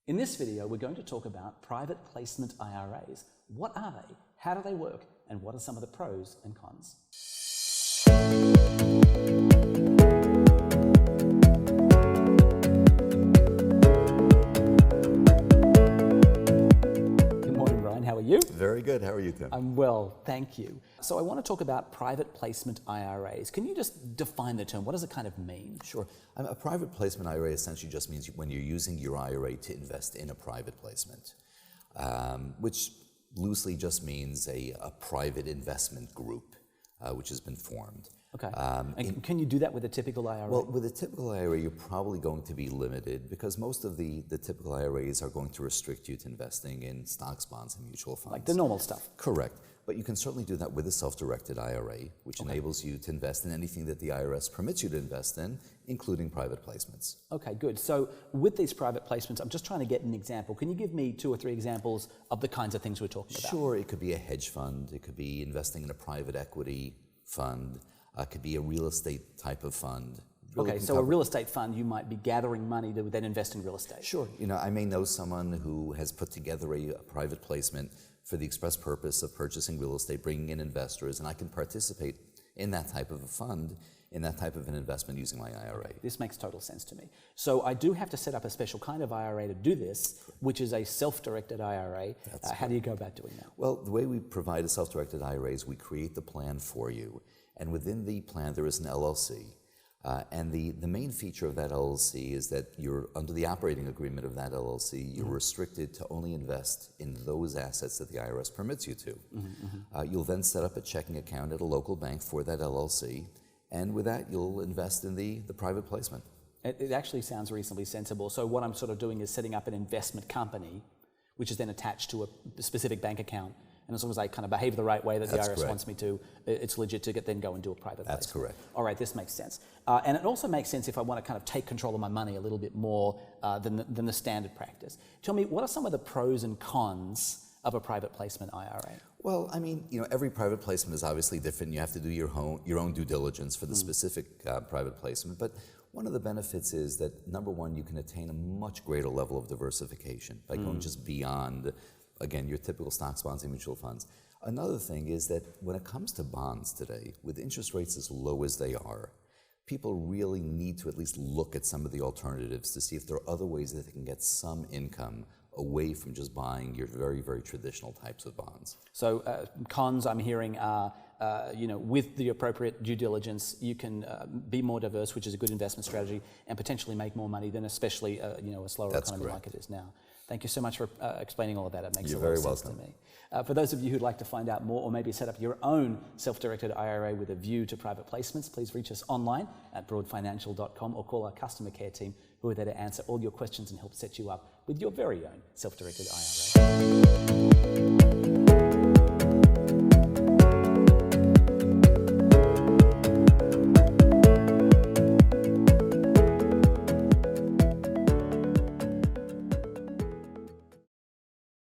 In this video, we're going to talk about private placement IRAs. What are they? How do they work? And what are some of the pros and cons? Good morning, Brian. How are you? Very good. How are you, Tim? I'm well, thank you. So I want to talk about private placement IRAs. Can you just define the term? What does it kind of mean? Sure. A private placement IRA essentially just means when you're using your IRA to invest in a private placement, which loosely just means a private investment group which has been formed. Okay. And can you do that with a typical IRA? Well, with a typical IRA, you're probably going to be limited because most of the typical IRAs are going to restrict you to investing in stocks, bonds, and mutual funds. Like the normal stuff. Correct. But you can certainly do that with a self-directed IRA, which enables you to invest in anything that the IRS permits you to invest in, including private placements. Okay, good. So with these private placements, I'm just trying to get an example. Can you give me 2 or 3 examples of the kinds of things we're talking about? Sure. It could be a hedge fund. It could be investing in a private equity fund. It could be a real estate type of fund. Okay, so a real estate fund, you might be gathering money to then invest in real estate. Sure. You know, I may know someone who has put together a private placement for the express purpose of purchasing real estate, bringing in investors, and I can participate in that type of a fund, in that type of an investment using my IRA. This makes total sense to me. So I do have to set up a special kind of IRA to do this, which is a self-directed IRA. How do you go about doing that? Well, the way we provide a self-directed IRA is we create the plan for you, and within the plan there is an LLC. And the main feature of that LLC is that you're, under the operating agreement of that LLC, you're restricted to only invest in those assets that the IRS permits you to. You'll then set up a checking account at a local bank for that LLC, and with that you'll invest in the private placement. It actually sounds reasonably sensible. So what I'm sort of doing is setting up an investment company, which is then attached to a specific bank account. And as long as I kind of behave the right way that the IRS wants me to, it's legit to then go and do a private placement. That's correct. All right, this makes sense. And it also makes sense if I want to kind of take control of my money a little bit more than the standard practice. Tell me, what are some of the pros and cons of a private placement IRA? Well, I mean, you know, every private placement is obviously different. You have to do your own due diligence for the specific private placement. But one of the benefits is that, number one, you can attain a much greater level of diversification by going just beyond, again, your typical stocks, bonds, and mutual funds. Another thing is that when it comes to bonds today, with interest rates as low as they are, people really need to at least look at some of the alternatives to see if there are other ways that they can get some income away from just buying your very, very traditional types of bonds. So cons I'm hearing are, you know, with the appropriate due diligence, you can be more diverse, which is a good investment strategy, and potentially make more money than especially, you know, a slower economy like it is now. Thank you so much for explaining all of that. It makes a lot of sense to me. For those of you who'd like to find out more or maybe set up your own self-directed IRA with a view to private placements, please reach us online at broadfinancial.com or call our customer care team, who are there to answer all your questions and help set you up with your very own self-directed IRA.